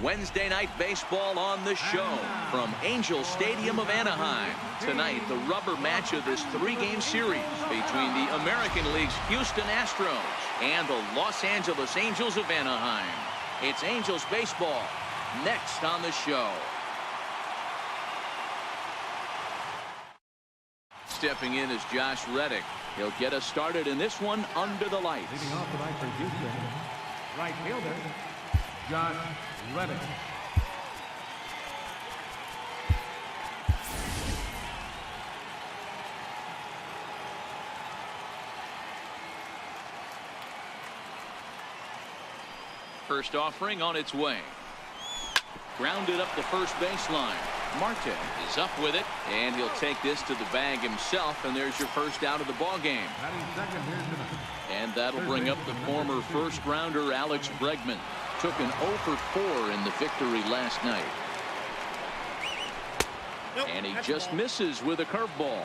Wednesday night baseball on the show from Angel Stadium of Anaheim. Tonight, the rubber match of this three-game series between the American League's Houston Astros and the Los Angeles Angels of Anaheim. It's Angels baseball next on the show. Stepping in is Josh Reddick. He'll get us started in this one under the lights. Leading off tonight for Houston, right fielder, Josh Reddick. First offering on its way. Grounded up the first baseline. Marte is up with it, and he'll take this to the bag himself, and there's your first out of the ball game. And that'll bring up the former first-rounder Alex Bregman. Took an 0 for 4 in the victory last night. And he just misses with a curveball.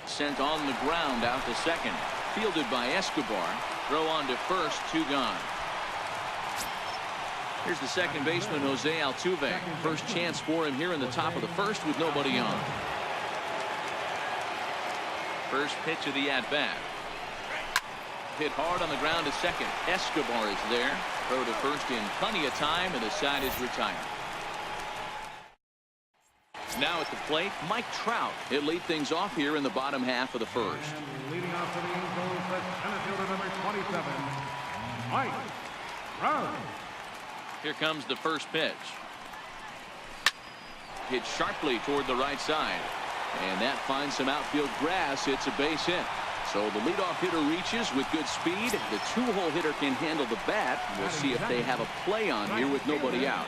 Sent on the ground out to second. Fielded by Escobar. Throw on to first, 2 gone. Here's the second baseman, Jose Altuve. First chance for him here in the top of the first with nobody on. First pitch of the at-bat. Hit hard on the ground to second. Escobar is there. Throw to first in plenty of time, and the side is retired. Now at the plate, Mike Trout. He'll lead things off here in the bottom half of the first. And leading off for the Angels, that's center fielder number 27, Mike Trout. Here comes the first pitch. Hit sharply toward the right side. And that finds some outfield grass. It's a base hit. So the leadoff hitter reaches with good speed. The two-hole hitter can handle the bat. We'll see if they have a play on here with nobody out.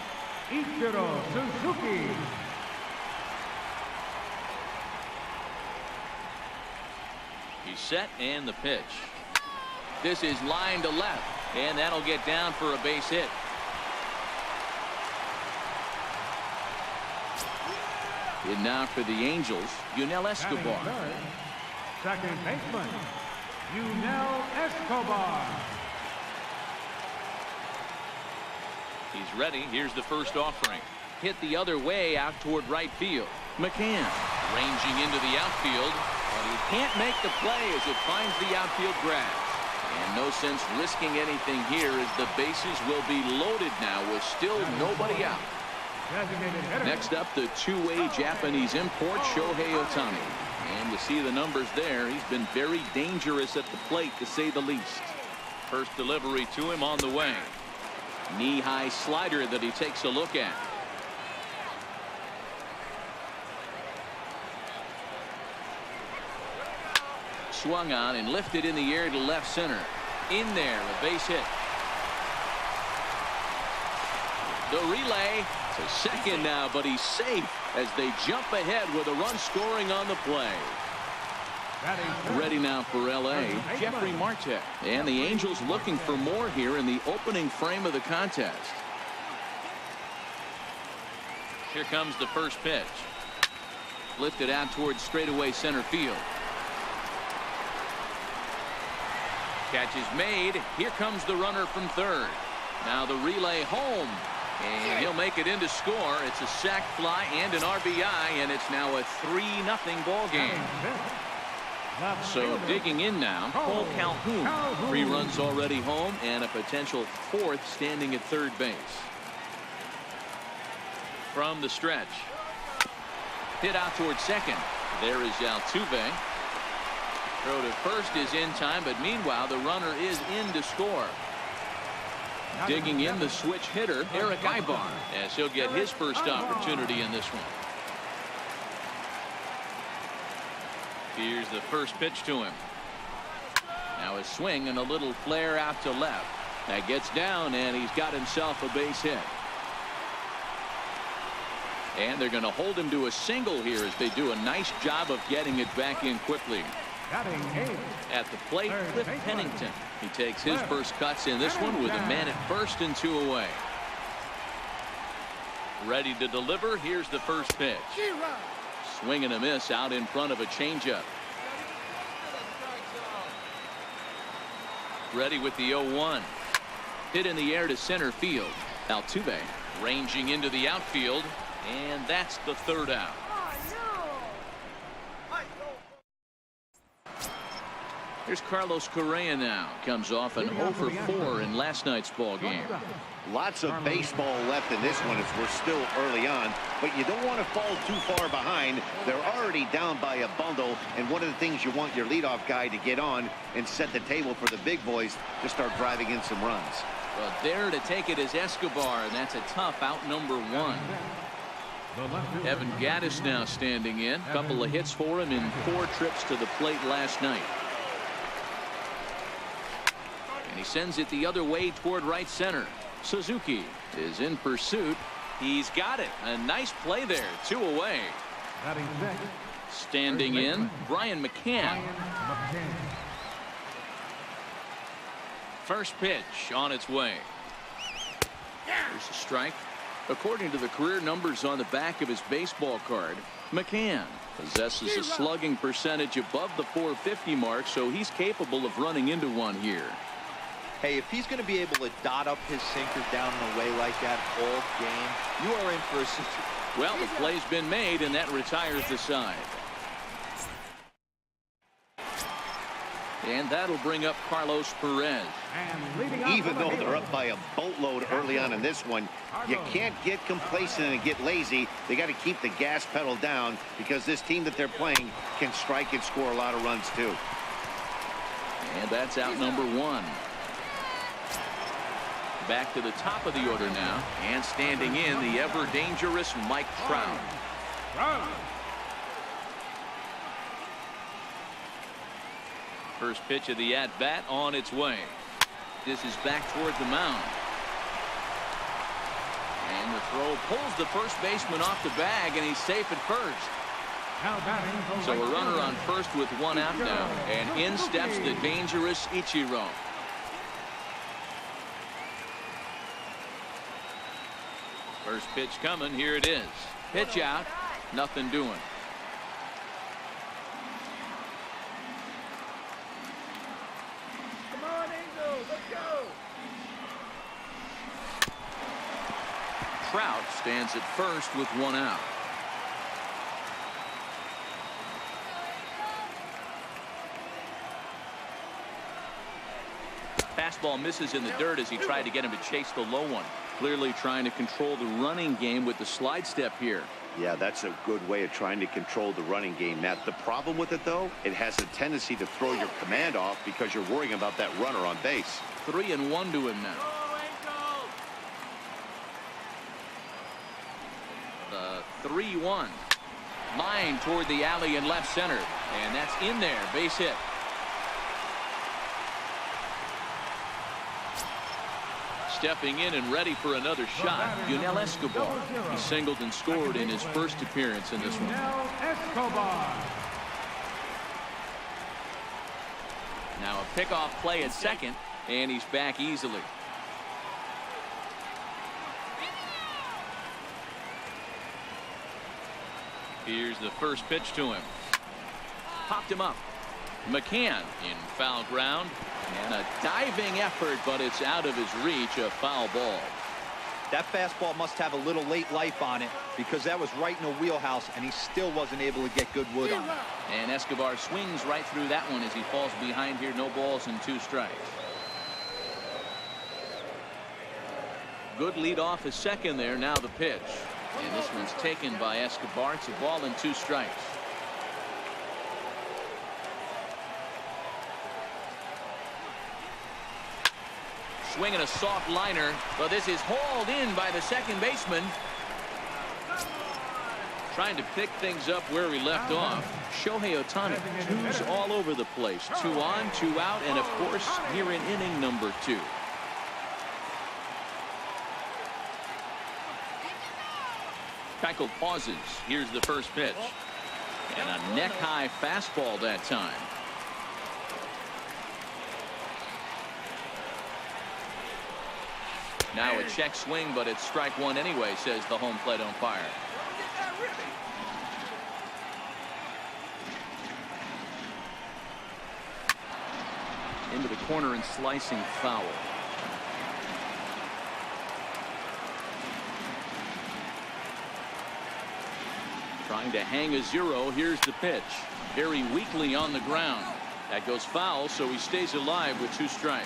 Ichiro Suzuki. He's set, and the pitch. This is line to left, and that'll get down for a base hit. And now for the Angels, Yunel Escobar. Second baseman, Yunel Escobar. He's ready. Here's the first offering. Hit the other way out toward right field. McCann ranging into the outfield, but he can't make the play as it finds the outfield grass. And no sense risking anything here as the bases will be loaded now with still nobody out. Next up, the two-way Japanese import, Shohei Ohtani. And you see the numbers there. He's been very dangerous at the plate, to say the least. First delivery to him on the way. Knee-high slider that he takes a look at. Swung on and lifted in the air to left center. In there, a base hit. The relay to second now, but he's safe as they jump ahead with a run scoring on the play. Ready now for L.A., Jeffrey Marte. And the Angels looking for more here in the opening frame of the contest. Here comes the first pitch. Lifted out towards straightaway center field. Catch is made. Here comes the runner from third. Now the relay home. And he'll make it in to score. It's a sac fly and an RBI, and it's now a 3-0 ball game. So digging in now, Cole Calhoun. 3 runs already home and a potential 4th standing at third base. From the stretch. Hit out towards second. There is Altuve. Throw to first is in time, but meanwhile the runner is in to score. Digging in the switch hitter, Eric Ibar, as he'll get his first opportunity in this one. Here's the first pitch to him. Now a swing and a little flare out to left. That gets down, and he's got himself a base hit. And they're going to hold him to a single here as they do a nice job of getting it back in quickly. At the plate, Cliff Pennington. He takes his first cuts in this one with a man at first and 2 away. Ready to deliver. Here's the first pitch. Swing and a miss out in front of a changeup. Ready with the 0-1. Hit in the air to center field. Altuve ranging into the outfield, and that's the third out. Here's Carlos Correa now. Comes off an 0 for 4 in last night's ball game. Lots of baseball left in this one as we're still early on, but you don't want to fall too far behind. They're already down by a bundle, and one of the things you want your leadoff guy to get on and set the table for the big boys to start driving in some runs. Well, there to take it is Escobar, and that's a tough out number 1. Evan Gattis now standing in. A couple of hits for him in 4 trips to the plate last night. And he sends it the other way toward right center. Suzuki is in pursuit. He's got it. A nice play there. 2 away. Standing in, Brian McCann. First pitch on its way. There's a strike. According to the career numbers on the back of his baseball card, McCann possesses a slugging percentage above the .450 mark, so he's capable of running into one here. Hey, if he's going to be able to dot up his sinker down and away like that all game, you are in for a situation. Well, the play's been made, and that retires the side. And that'll bring up Carlos Perez. Even though they're up by a boatload early on in this one, you can't get complacent and get lazy. They got to keep the gas pedal down because this team that they're playing can strike and score a lot of runs too. And that's out number 1. Back to the top of the order now, and standing in, the ever-dangerous Mike Trout. First pitch of the at-bat on its way. This is back toward the mound. And the throw pulls the first baseman off the bag, and he's safe at first. So a runner on first with 1 out now, and in steps the dangerous Ichiro. First pitch coming. Here it is. Pitch out. Nothing doing. Come on, Angel. Let's go. Trout stands at first with 1 out. Fastball misses in the dirt as he tried to get him to chase the low one. Clearly trying to control the running game with the slide step here. Yeah, that's a good way of trying to control the running game. Now, the problem with it, though, it has a tendency to throw your command off because you're worrying about that runner on base. 3-1 to him now. The 3-1. Line toward the alley in left center. And that's in there. Base hit. Stepping in and ready for another shot, Yunel Escobar. He singled and scored in his first appearance in this one. Now a pickoff play at second, and he's back easily. Here's the first pitch to him. Popped him up. McCann in foul ground. And a diving effort, but it's out of his reach. A foul ball. That fastball must have a little late life on it because that was right in the wheelhouse, and he still wasn't able to get good wood on it. And Escobar swings right through that one as he falls behind here. No balls and 2 strikes. Good lead off his second there. Now the pitch. And this one's taken by Escobar. It's a ball and 2 strikes. Swinging a soft liner, but this is hauled in by the second baseman. Trying to pick things up where he left off. Shohei Ohtani, 2s all over the place. 2 on, 2 out, and of course, here in inning number 2. Keuchel pauses. Here's the first pitch. And a neck-high fastball that time. Now a check swing, but it's strike 1 anyway, says the home plate umpire. Into the corner and slicing foul. Trying to hang a 0. Here's the pitch. Very weakly on the ground. That goes foul, so he stays alive with 2 strikes.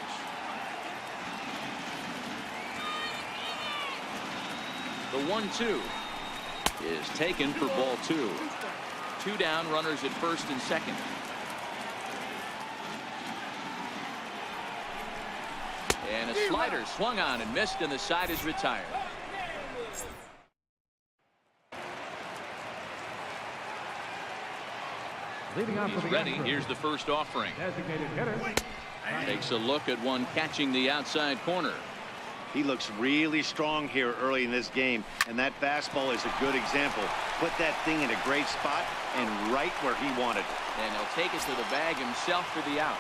The 1-2 is taken for ball 2. 2 down, runners at first and second. And a slider swung on and missed, and the side is retired. He's ready. Here's the first offering. Designated hitter. Takes a look at one catching the outside corner. He looks really strong here early in this game, and that fastball is a good example. Put that thing in a great spot and right where he wanted it. And he'll take it to the bag himself for the out.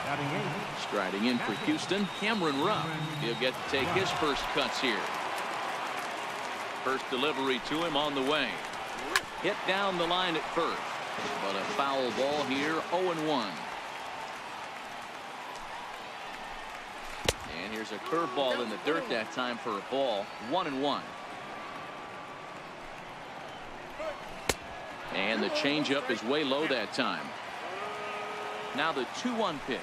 Batting 8. Striding in for Houston, Cameron Rupp. He'll get to take his first cuts here. First delivery to him on the way. Hit down the line at first. But a foul ball here, 0-1. And here's a curveball in the dirt that time for a ball, 1-1. And the changeup is way low that time. Now the 2-1 pitch.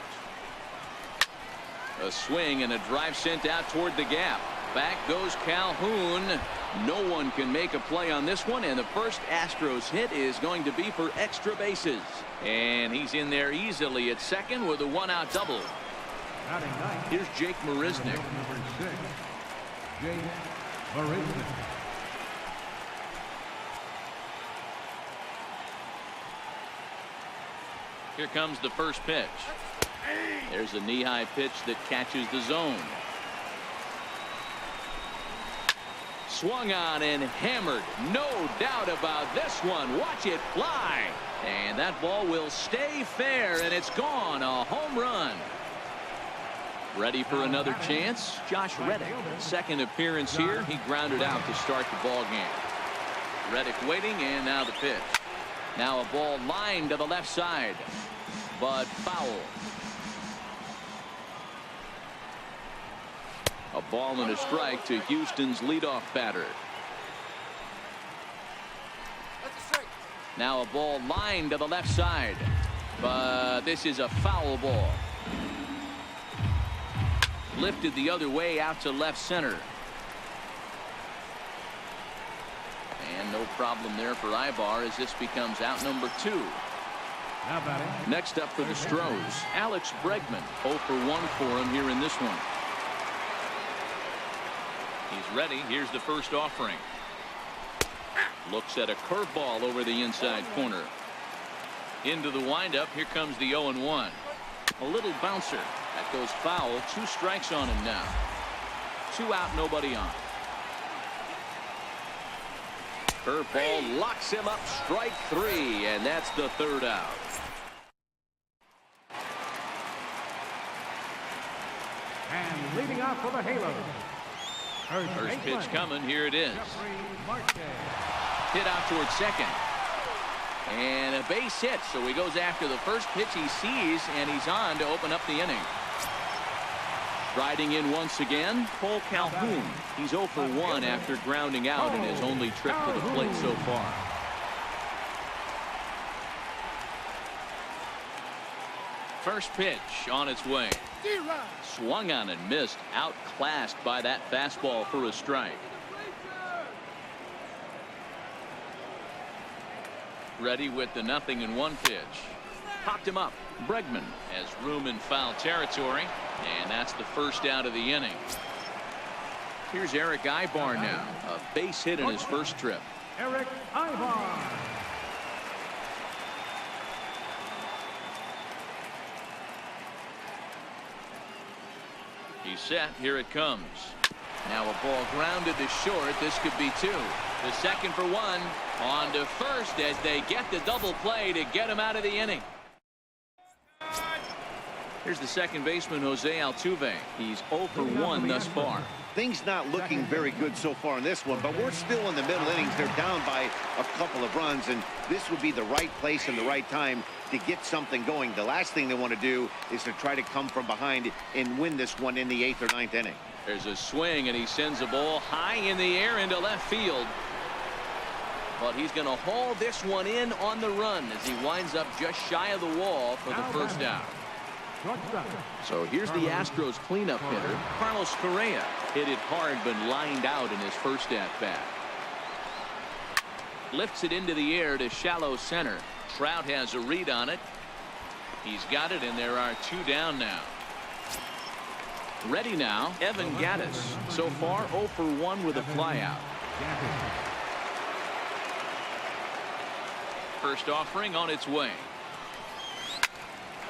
A swing and a drive sent out toward the gap. Back goes Calhoun. No one can make a play on this one, and the first Astros hit is going to be for extra bases. And he's in there easily at second with a 1-out double. Batting 9. Here's Jake Marisnick. Number 6. Jake Marisnick. Here comes the first pitch. There's a knee-high pitch that catches the zone. Swung on and hammered. No doubt about this one. Watch it fly. And that ball will stay fair, and it's gone. A home run. Ready for another chance? Josh Reddick. Second appearance here. He grounded out to start the ball game. Reddick waiting, and now the pitch. Now a ball lined to the left side, but foul. A ball and a strike to Houston's leadoff batter. Now a ball lined to the left side, but this is a foul ball. Lifted the other way out to left center. And no problem there for Ibar as this becomes out number 2. Now batting. Next up for the Stros, Alex Bregman. 0 for 1 for him here in this one. He's ready. Here's the first offering. Looks at a curveball over the inside corner. Into the windup. Here comes the 0-1. A little bouncer. That goes foul. 2 strikes on him now. 2 out, nobody on. Curveball locks him up. Strike 3, and that's the 3rd out. And leading off for the Halos. First pitch coming. Here it is. Hit out towards second. And a base hit. So he goes after the first pitch he sees, and he's on to open up the inning. Riding in once again, Cole Calhoun. He's 0 for 1 after grounding out in his only trip to the plate so far. First pitch on its way. Swung on and missed. Outclassed by that fastball for a strike. Ready with the 0-1 pitch. Popped him up. Bregman has room in foul territory, and that's the first out of the inning. Here's Eric Ibar now. A base hit in his first trip. Eric Ibar. He's set. Here it comes. Now a ball grounded to short. This could be 2. The second for 1. On to first as they get the double play to get him out of the inning. Here's the second baseman, Jose Altuve. He's 0 for 1 thus far. Things not looking very good so far in this one, but we're still in the middle innings. They're down by a couple of runs, and this would be the right place and the right time to get something going. The last thing they want to do is to try to come from behind and win this one in the 8th or 9th inning. There's a swing, and he sends a ball high in the air into left field. But he's going to haul this one in on the run as he winds up just shy of the wall for the first out. So here's the Astros cleanup hitter, Carlos Correa. Hit it hard but lined out in his first at-bat. Lifts it into the air to shallow center. Trout has a read on it. He's got it, and there are 2 down now. Ready now, Evan Gattis. So far 0 for 1 with a flyout. First offering on its way.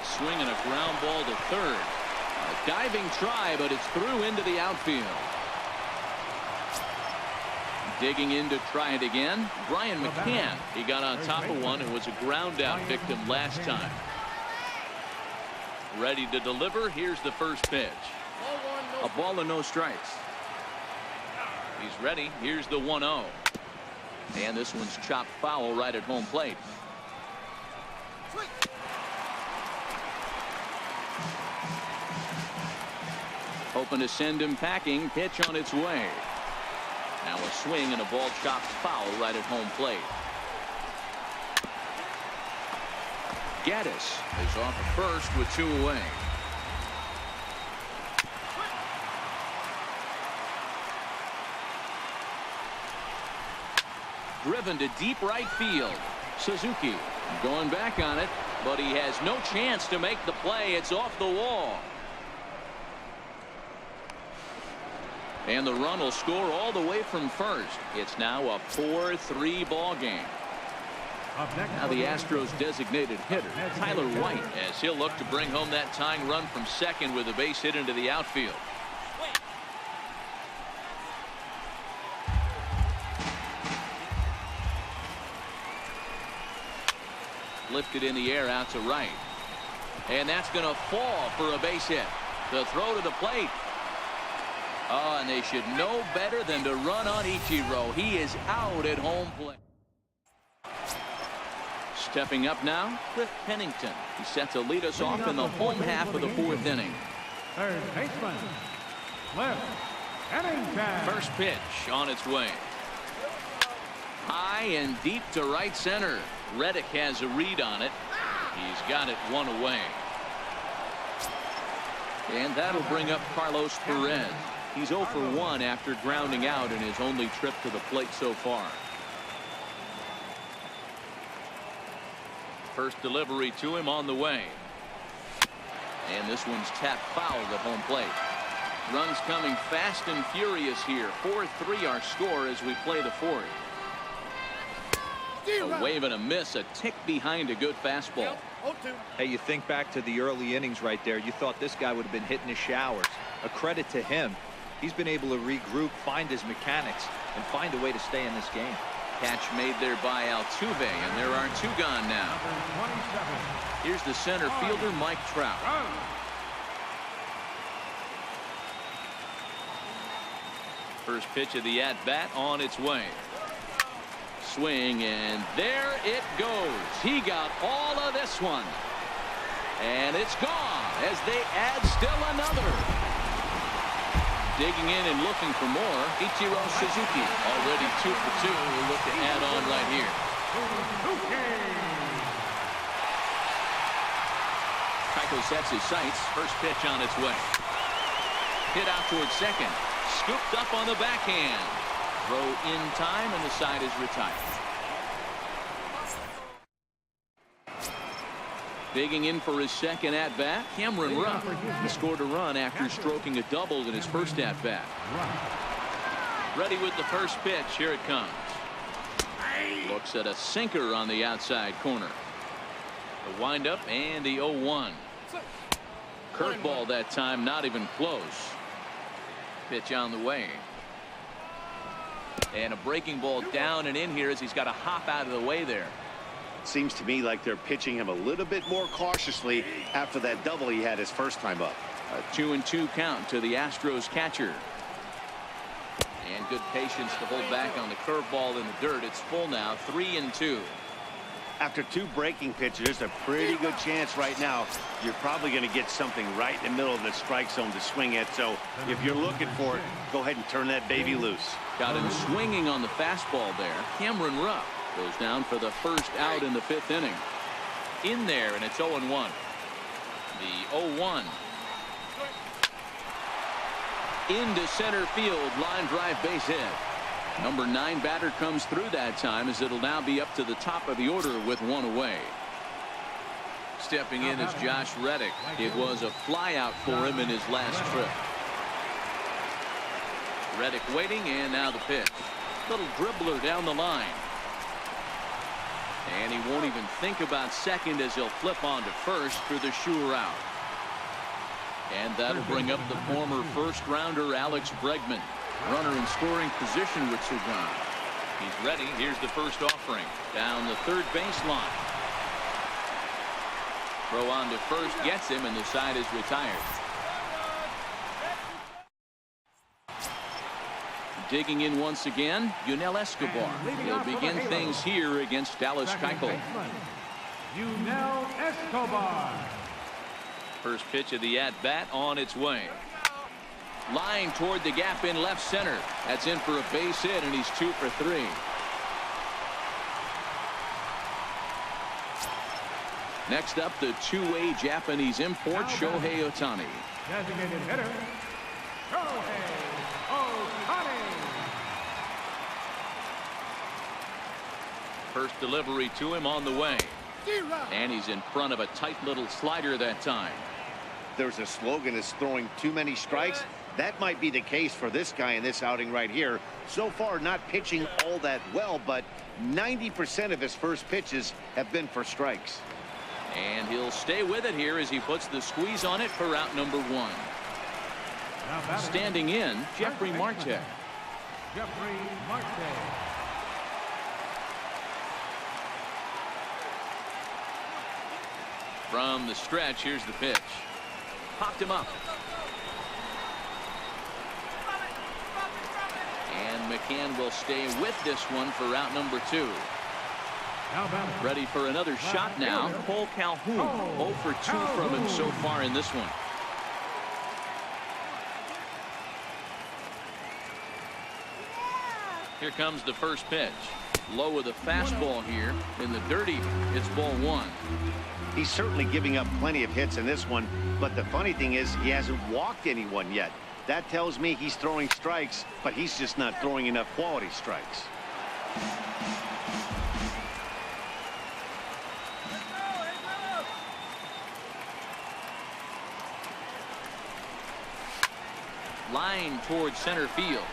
Swinging a ground ball to third. A diving try, but it's through into the outfield. Digging in to try it again, Brian McCann. He got on top of one and was a ground out victim last time. Ready to deliver. Here's the first pitch. A ball and no strikes. He's ready. Here's the 1-0. And this one's chopped foul right at home plate. Hoping to send him packing. Pitch on its way. Now a swing and a ball chopped foul right at home plate. Gattis is off at first with 2 away. Driven to deep right field. Suzuki going back on it, but he has no chance to make the play. It's off the wall. And the run will score all the way from first. It's now a 4-3 ball game. Now the Astros designated hitter, Tyler White, as he'll look to bring home that tying run from second with a base hit into the outfield. Lifted in the air out to right. And that's going to fall for a base hit. The throw to the plate. Oh, and they should know better than to run on Ichiro. He is out at home plate. Stepping up now, Cliff Pennington. He's set to lead us off in the home half of the 4th inning. Third baseman, Cliff Pennington. First pitch on its way. High and deep to right center. Reddick has a read on it. He's got it 1 away. And that'll bring up Carlos Perez. He's 0 for 1 after grounding out in his only trip to the plate so far. First delivery to him on the way. And this one's tapped foul at home plate. Runs coming fast and furious here. 4-3 our score as we play the 4th. A wave and a miss, a tick behind a good fastball. Hey, you think back to the early innings right there. You thought this guy would have been hitting his showers. A credit to him. He's been able to regroup, find his mechanics, and find a way to stay in this game. Catch made there by Altuve, and there are 2 gone now. Here's the center fielder, Mike Trout. First pitch of the at-bat on its way. Swing, and there it goes. He got all of this one. And it's gone as they add still another. Digging in and looking for more, Ichiro Suzuki. Already 2 for 2. We'll look to add on right here. Keiko sets his sights. First pitch on its way. Hit out towards second. Scooped up on the backhand. Throw in time, and the side is retired. Digging in for his second at-bat, Cameron Rupp. He scored a run after stroking a double in his first at-bat. Ready with the first pitch. Here it comes. Looks at a sinker on the outside corner. The windup and the 0-1. Curveball that time, not even close. Pitch on the way. And a breaking ball down and in here as he's got to hop out of the way there. Seems to me like they're pitching him a little bit more cautiously after that double he had his first time up. A 2-2 count to the Astros catcher. And good patience to hold back on the curveball in the dirt. It's full now, 3-2. After 2 breaking pitches, there's a pretty good chance right now you're probably going to get something right in the middle of the strike zone to swing at. So if you're looking for it, go ahead and turn that baby loose. Got him swinging on the fastball there. Cameron Rupp goes down for the first out in the 5th inning. In there, and it's 0-1. The 0-1. Into center field, line drive base hit. Number 9 batter comes through that time, as it'll now be up to the top of the order with 1 away. Stepping in is Josh Reddick. It was a flyout for him in his last trip. Reddick waiting, and now the pitch. Little dribbler down the line. And he won't even think about second as he'll flip on to first for the sure out. And that'll bring up the former first-rounder Alex Bregman. Runner in scoring position with Sugan. He's ready. Here's the first offering. Down the third baseline. Throw on to first gets him, and the side is retired. Digging in once again, Yunel Escobar. He'll begin things here against Dallas Keuchel. Yunel Escobar. First pitch of the at-bat on its way. Line toward the gap in left center. That's in for a base hit, and he's 2 for 3. Next up, the two-way Japanese import, Shohei Ohtani. Designated hitter, Shohei Ohtani. First delivery to him on the way. And he's in front of a tight little slider that time. There's a slogan that's throwing too many strikes. That might be the case for this guy in this outing right here. So far, not pitching all that well, but 90% of his first pitches have been for strikes. And he'll stay with it here as he puts the squeeze on it for out number 1. Standing in, Jeffrey Marte. Jeffrey Marte. From the stretch, here's the pitch. Popped him up. And McCann will stay with this one for out number 2. Ready for another shot now. Cole Calhoun, 0 for 2 from him so far in this one. Here comes the first pitch. Low with a fastball here. In the dirty, it's ball 1. He's certainly giving up plenty of hits in this one, but the funny thing is he hasn't walked anyone yet. That tells me he's throwing strikes, but he's just not throwing enough quality strikes. Line towards center field.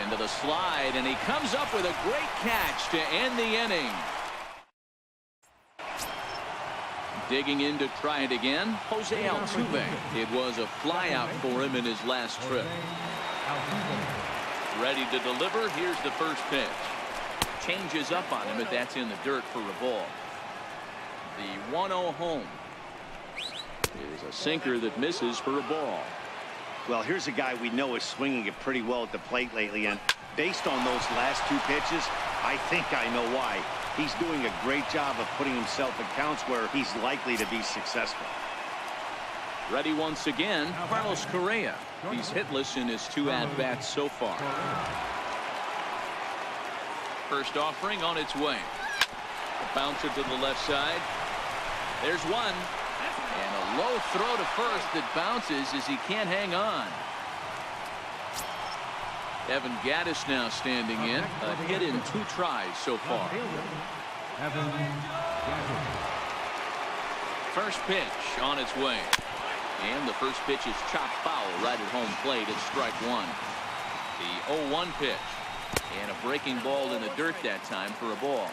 Into the slide, and he comes up with a great catch to end the inning. Digging in to try it again, Jose Altuve. It was a flyout for him in his last trip. Ready to deliver. Here's the first pitch. Changes up on him, but that's in the dirt for a ball. The 1-0 home is a sinker that misses for a ball. Well, here's a guy we know is swinging it pretty well at the plate lately, and based on those last 2 pitches, I think I know why. He's doing a great job of putting himself in counts where he's likely to be successful. Ready once again, Carlos Correa. He's hitless in his 2 at-bats so far. First offering on its way. A bouncer to the left side. There's one. And a low throw to first that bounces as he can't hang on. Evan Gattis now standing in. A hit in 2 tries so far. First pitch on its way. And the first pitch is chopped foul right at home plate at strike 1. The 0-1 pitch. And a breaking ball in the dirt that time for a ball.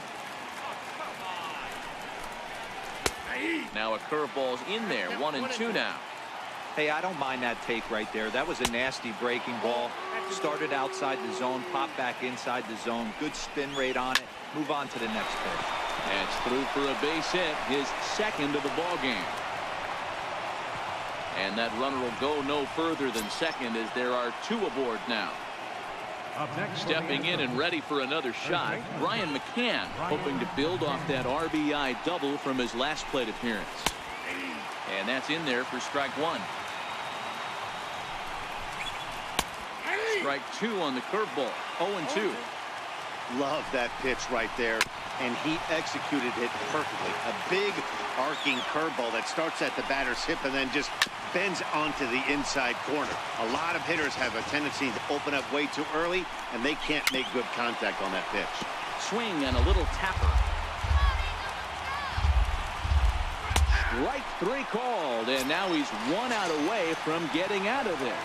Now a curveball's in there. 1-2 now. Hey, I don't mind that take right there. That was a nasty breaking ball. Started outside the zone, popped back inside the zone. Good spin rate on it. Move on to the next pitch. That's through for a base hit, his second of the ball game. And that runner will go no further than second as there are 2 aboard now. Stepping in and ready for another shot, Brian McCann, hoping to build off that RBI double from his last plate appearance. And that's in there for strike one. Strike two on the curveball. 0-2. Love that pitch right there, and he executed it perfectly. A big arcing curveball that starts at the batter's hip and then just bends onto the inside corner. A lot of hitters have a tendency to open up way too early, and they can't make good contact on that pitch. Swing and a little tapper. Strike three called, and now he's 1 out away from getting out of this.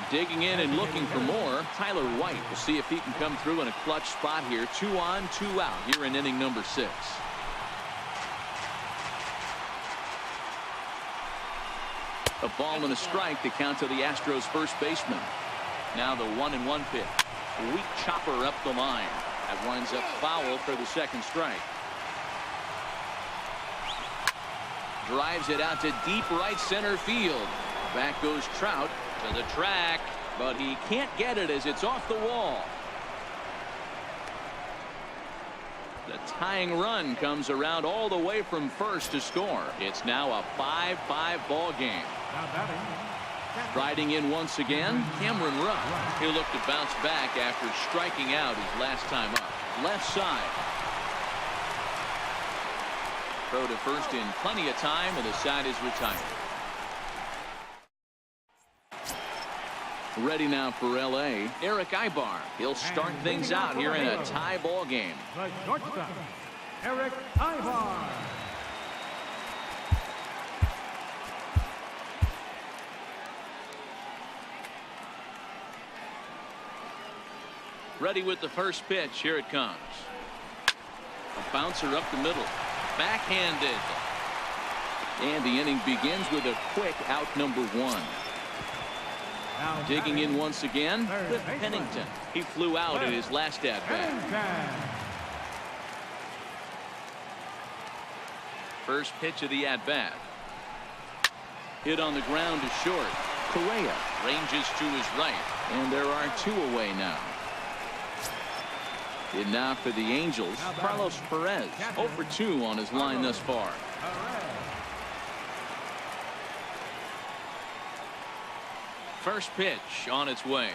Digging in and looking for more, Tyler White. We'll see if he can come through in a clutch spot here. 2 on, 2 out here in inning number 6. A ball and a strike to count to the Astros first baseman. Now the 1-1 pitch. Weak chopper up the line. That winds up foul for the second strike. Drives it out to deep right center field. Back goes Trout to the track, but he can't get it as it's off the wall. The tying run comes around all the way from first to score. It's now a 5-5 ball game. Riding in once again, Cameron Rupp. He'll look to bounce back after striking out his last time up. Left side. Throw to first in plenty of time, and the side is retired. Ready now for L.A., Eric Ibar. He'll start things out here in a tie ball game. The shortstop, Eric Ibar. Ready with the first pitch. Here it comes. A bouncer up the middle. Backhanded. And the inning begins with a quick out number 1. Digging in once again, Cliff Pennington. He flew out in his last at-bat. First pitch of the at-bat. Hit on the ground to short. Correa ranges to his right. And there are 2 away now. And now for the Angels, Carlos Perez. 0 for 2 on his line thus far. First pitch on its way.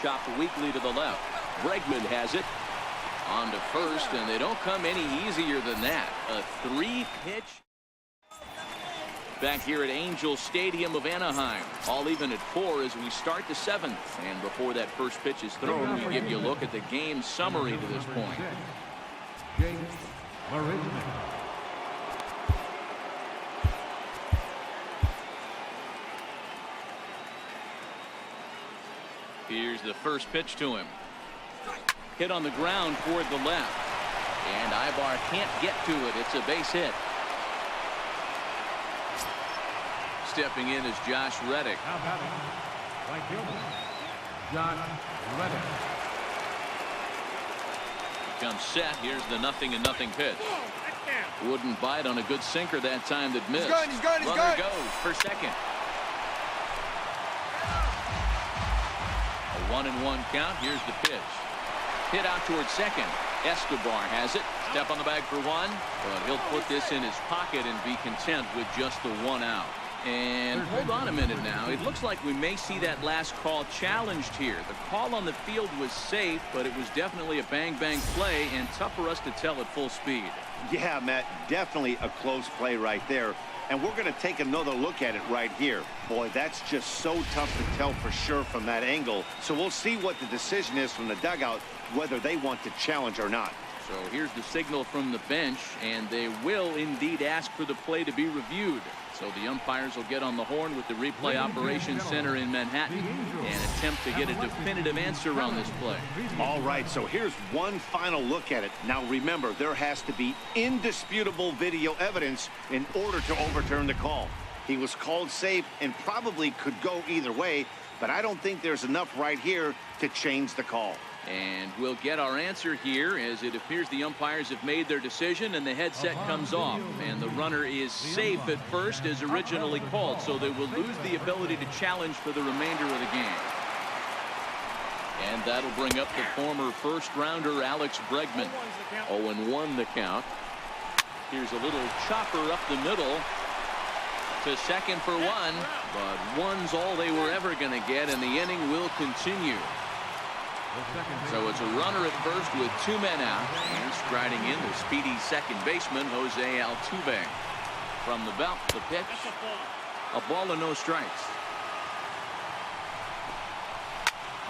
Chopped weakly to the left. Bregman has it. On to first, and they don't come any easier than that. A 3-pitch. Back here at Angel Stadium of Anaheim. All even at 4 as we start the 7th. And before that first pitch is thrown, we give you a look at the game summary to this point. Here's the first pitch to him. Hit on the ground toward the left. And Ibar can't get to it. It's a base hit. Stepping in is Josh Reddick. Now batting, right fielder, Josh Reddick. Comes set. Here's the 0-0 pitch. Wouldn't bite on a good sinker that time that missed. He's good. Runner goes for second. A 1-1 count. Here's the pitch. Hit out towards second. Escobar has it. Step on the bag for 1. But he'll put this in his pocket and be content with just the 1 out. And hold on a minute now. It looks like we may see that last call challenged here. The call on the field was safe, but it was definitely a bang-bang play and tough for us to tell at full speed. Yeah, Matt, definitely a close play right there. And we're going to take another look at it right here. Boy, that's just so tough to tell for sure from that angle. So we'll see what the decision is from the dugout, whether they want to challenge or not. So here's the signal from the bench, and they will indeed ask for the play to be reviewed. So the umpires will get on the horn with the replay operations center in Manhattan and attempt to get a definitive answer on this play. All right, so here's one final look at it. Now remember, there has to be indisputable video evidence in order to overturn the call. He was called safe and probably could go either way, but I don't think there's enough right here to change the call. And we'll get our answer here as it appears the umpires have made their decision and the headset comes off. And the runner is safe at first as originally called, so they will lose the ability to challenge for the remainder of the game. And that'll bring up the former first-rounder Alex Bregman. 0-1 the count. Here's a little chopper up the middle to second for one, but one's all they were ever going to get, and the inning will continue. So it's a runner at first with 2 men out, and striding in the speedy second baseman Jose Altuve. From the belt, the pitch, a ball and no strikes.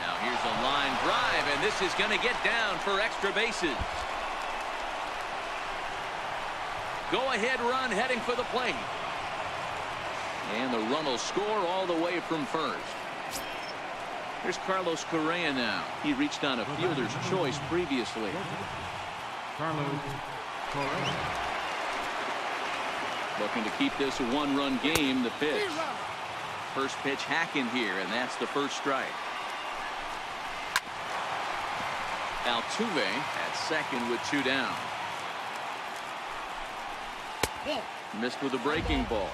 Now here's a line drive, and this is going to get down for extra bases. Go-ahead run heading for the plate. And the run will score all the way from first. Here's Carlos Correa now. He reached on a fielder's choice previously. Carlos Correa. Looking to keep this a one-run game. The pitch. First pitch hacking here, and that's the first strike. Altuve at second with 2 down. Missed with a breaking ball.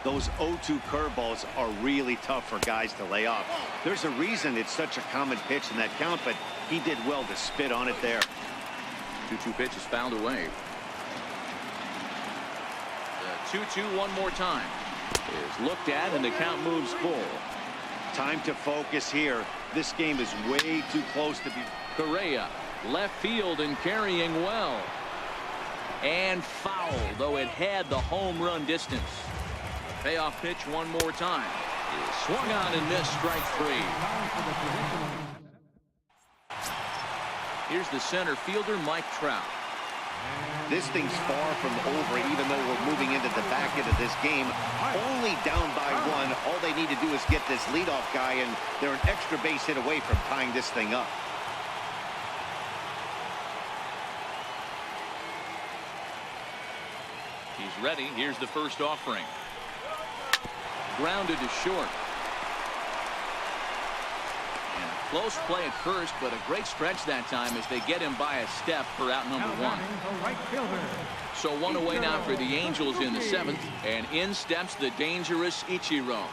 Those 0-2 curveballs are really tough for guys to lay off. There's a reason it's such a common pitch in that count, but he did well to spit on it there. 2-2 pitch is fouled away. The 2-2 one more time is looked at, and the count moves full. Time to focus here. This game is way too close to be. Correa left field and carrying well. And foul, though it had the home run distance. Payoff pitch one more time. Is swung on and missed, strike 3. Here's the center fielder, Mike Trout. This thing's far from over, even though we're moving into the back end of this game. Only down by 1. All they need to do is get this leadoff guy, and they're an extra base hit away from tying this thing up. He's ready. Here's the first offering. Grounded to short. And a close play at first, but a great stretch that time as they get him by a step for out number 1. So 1 away now for the Angels in the 7th, and in steps the dangerous Ichiro.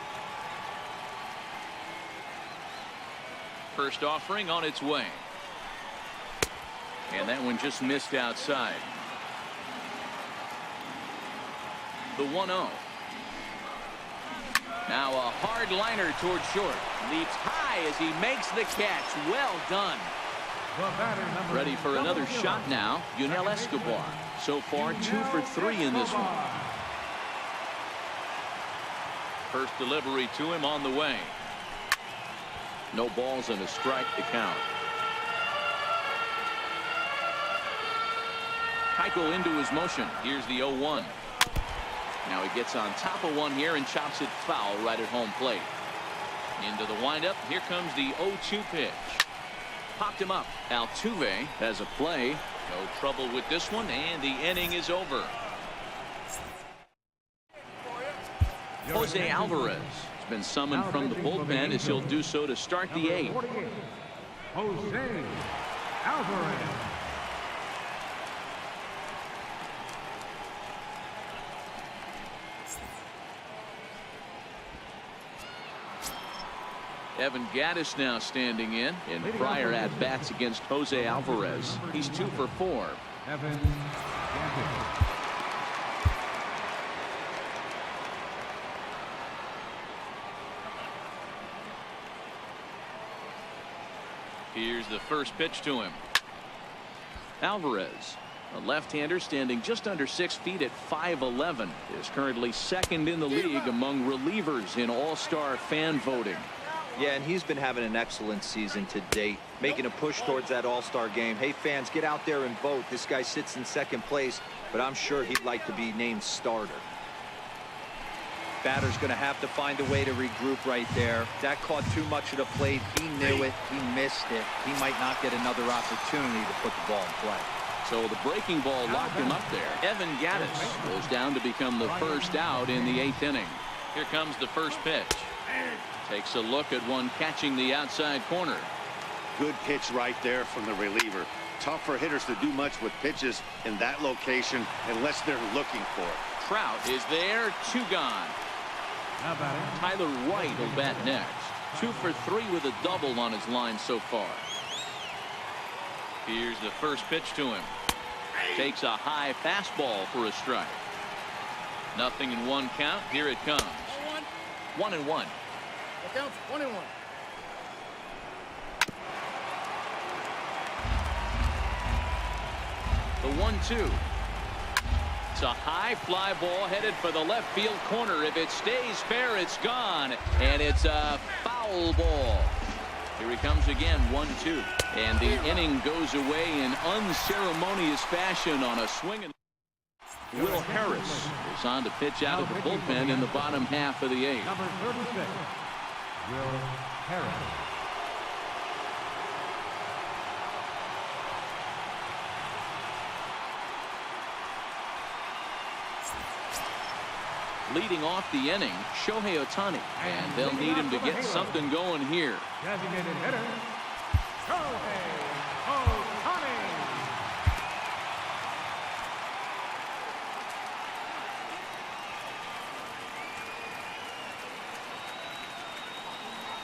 First offering on its way. And that one just missed outside. The 1-0. Now a hard liner toward short. Leaps high as he makes the catch. Well done. Ready for another shot now. Yunel Escobar. So far 2 for 3 in this one. First delivery to him on the way. No balls and a strike to count. Keuchel into his motion. Here's the 0-1. Now he gets on top of one here and chops it foul right at home plate. Into the windup. Here comes the 0-2 pitch. Popped him up. Altuve has a play. No trouble with this one, and the inning is over. Jose Alvarez has been summoned from the bullpen as he'll do so to start the 8th. Jose Alvarez. Evan Gattis now standing in prior at-bats against Jose Alvarez. He's 2 for 4. Evan Gattis. Here's the first pitch to him. Alvarez, a left-hander standing just under 6 feet at 5'11", is currently 2nd in the league among relievers in all-star fan voting. Yeah, and he's been having an excellent season to date, making a push towards that all-star game. Hey, fans, get out there and vote. This guy sits in 2nd place, but I'm sure he'd like to be named starter. Batter's going to have to find a way to regroup right there. That caught too much of the plate. He knew it. He missed it. He might not get another opportunity to put the ball in play. So the breaking ball locked him up there. Evan Gattis goes down to become the first out in the 8th inning. Here comes the first pitch. Takes a look at one catching the outside corner. Good pitch right there from the reliever. Tough for hitters to do much with pitches in that location unless they're looking for it. Trout is there, 2 gone. Tyler White will bat next. 2 for 3 with a double on his line so far. Here's the first pitch to him. Takes a high fastball for a strike. Nothing in 1 count. Here it comes. 1-1. That counts 1-1. The 1-2. It's a high fly ball headed for the left field corner. If it stays fair, it's gone. And it's a foul ball. Here he comes again, 1-2. And the inning goes away in unceremonious fashion on a swing. Will Harris is on to pitch out of the bullpen in the bottom half of the 8th. Number 36, Will Harris. Leading off the inning, Shohei Ohtani, and they'll need him to get something going here. Designated hitter, Shohei Ohtani.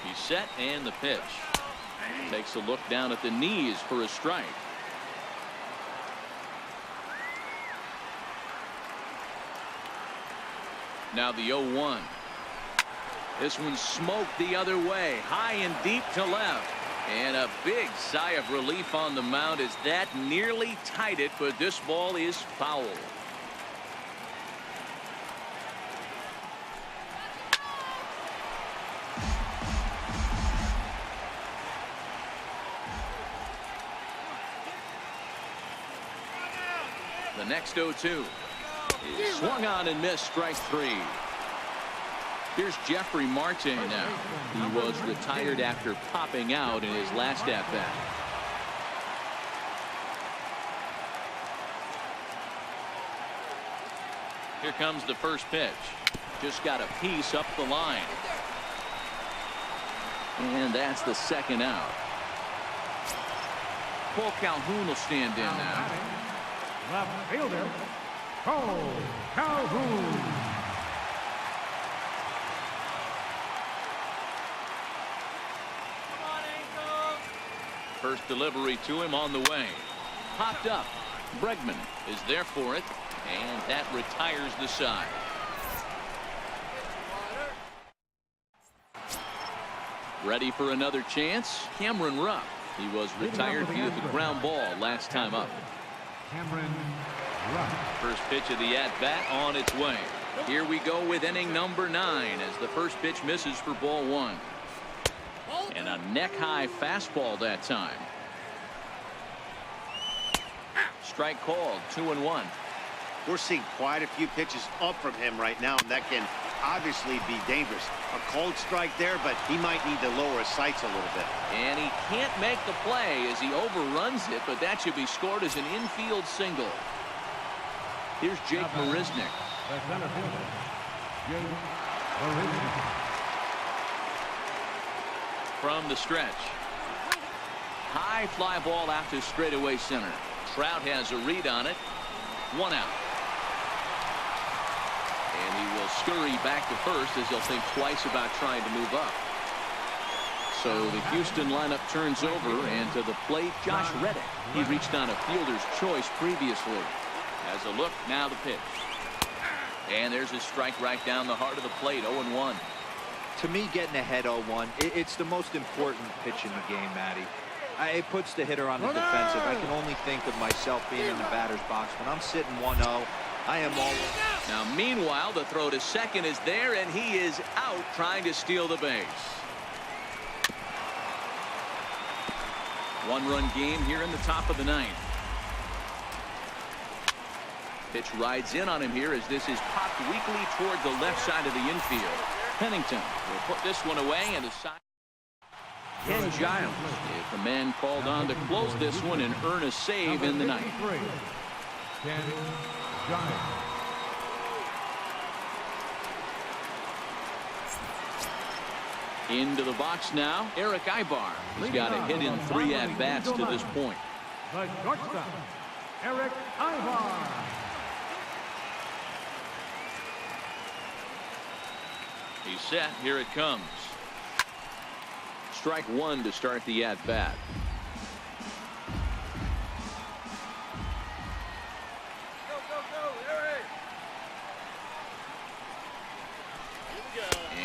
He's set, and the pitch. Takes a look down at the knees for a strike. Now the 0-1. This one's smoked the other way, high and deep to left. And a big sigh of relief on the mound as that nearly tied it, but this ball is foul. The next 0-2 is swung on and missed, strike 3. Here's Jeffrey Marte now. He was retired after popping out in his last at-bat. Here comes the first pitch. Just got a piece up the line. And that's the second out. Cole Calhoun will stand in now. Left fielder, Cole Calhoun. First delivery to him on the way. Popped up. Bregman is there for it, and that retires the side. Ready for another chance? Cameron Rupp. He was retired via the ground ball last time up. Cameron Rupp. First pitch of the at-bat on its way. Here we go with inning number 9 as the first pitch misses for ball 1. And a neck-high fastball that time. Strike called, 2-1. We're seeing quite a few pitches up from him right now, and that can obviously be dangerous. A cold strike there, but he might need to lower his sights a little bit. And he can't make the play as he overruns it, but that should be scored as an infield single. Here's Jake Marisnick. The center fielder, Jake Marisnick. From the stretch. High fly ball out to straightaway center. Trout has a read on it. 1 out. And he will scurry back to first as he'll think twice about trying to move up. So the Houston lineup turns over, and to the plate, Josh Reddick. He reached on a fielder's choice previously. As a look, now the pitch. And there's a strike right down the heart of the plate, 0-1. To me, getting ahead 0-1, it's the most important pitch in the game, Matty. It puts the hitter on the defensive. I can only think of myself being in the batter's box. When I'm sitting 1-0, I am all. Now, meanwhile, the throw to second is there, and he is out trying to steal the base. 1-run game here in the top of the 9th. Pitch rides in on him here as this is popped weakly toward the left side of the infield. Pennington will put this one away, and aside Ken Giles is the man called on to close this one and earn a save in the 9th. Ken Giles. Into the box now, Eric Ibar. He's got a hit in 3 at-bats to this point. The shortstop, Eric Ivar. He's set. Here it comes. Strike one to start the at-bat.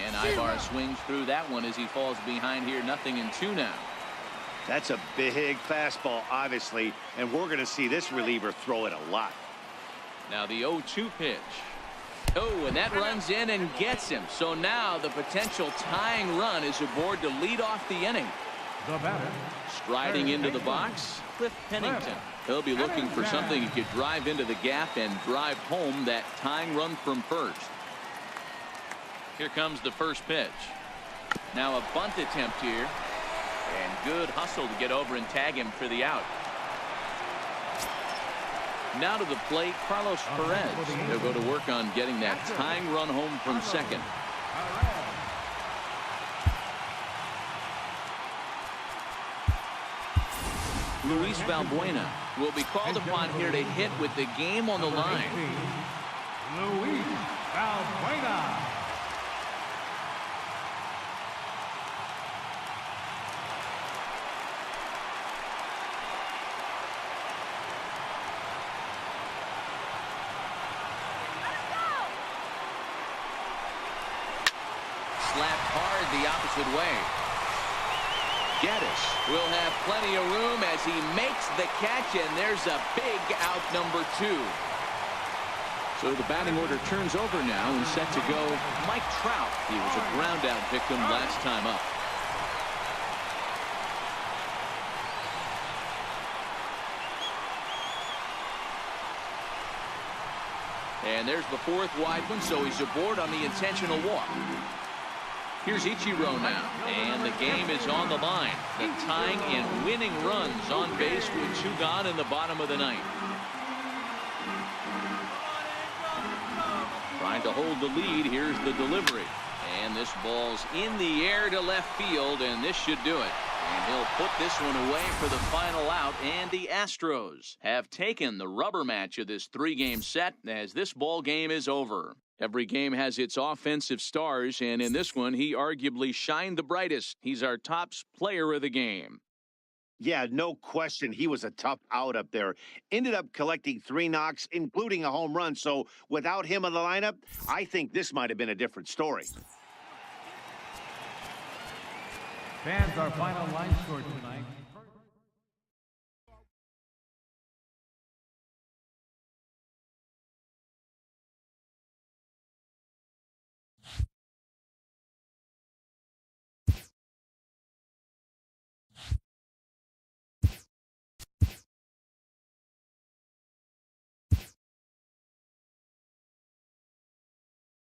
And Ibar swings through that one as he falls behind here. 0-2 now. That's a big fastball, obviously, and we're going to see this reliever throw it a lot. Now the 0-2 pitch. Oh, and that runs in and gets him. So now the potential tying run is aboard to lead off the inning. The batter. Striding into the box, Cliff Pennington. He'll be looking for something he could drive into the gap and drive home that tying run from first. Here comes the first pitch. Now a bunt attempt here. And good hustle to get over and tag him for the out. Now to the plate, Carlos Perez. He'll go to work on getting that tying run home from second. Luis Valbuena will be called upon here to hit with the game on the line. Luis Valbuena. Slapped hard the opposite way. Gaddis will have plenty of room as he makes the catch, and there's a big out, number 2. So the batting order turns over now and set to go Mike Trout. He was a ground out victim last time up. And there's the fourth wide one, so he's aboard on the intentional walk. Here's Ichiro now, and the game is on the line. The tying and winning runs on base with 2 gone in the bottom of the ninth. Trying to hold the lead. Here's the delivery. And this ball's in the air to left field, and this should do it. And he'll put this one away for the final out, and the Astros have taken the rubber match of this 3-game set as this ball game is over. Every game has its offensive stars, and in this one, he arguably shined the brightest. He's our top player of the game. Yeah, no question. He was a tough out up there. Ended up collecting 3 knocks, including a home run. So without him in the lineup, I think this might have been a different story. Fans, our final line score tonight.